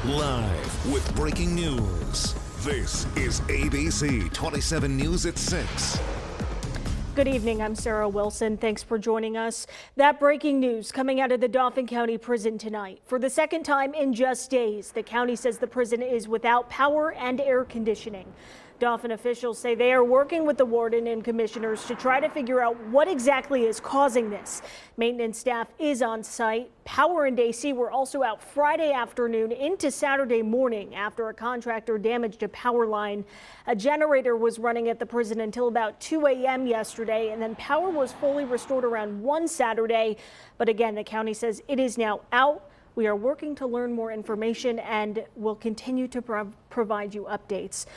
Live with breaking news. This is ABC 27 News at 6. Good evening, I'm Sarah Wilson. Thanks for joining us. That breaking news coming out of the Dauphin County prison tonight. For the second time in just days, the county says the prison is without power and air conditioning. Dauphin officials say they are working with the warden and commissioners to try to figure out what exactly is causing this. Maintenance staff is on site. Power and AC were also out Friday afternoon into Saturday morning after a contractor damaged a power line. A generator was running at the prison until about 2 a.m. yesterday, and then power was fully restored around 1 Saturday. But again, the county says it is now out. We are working to learn more information and will continue to provide you updates.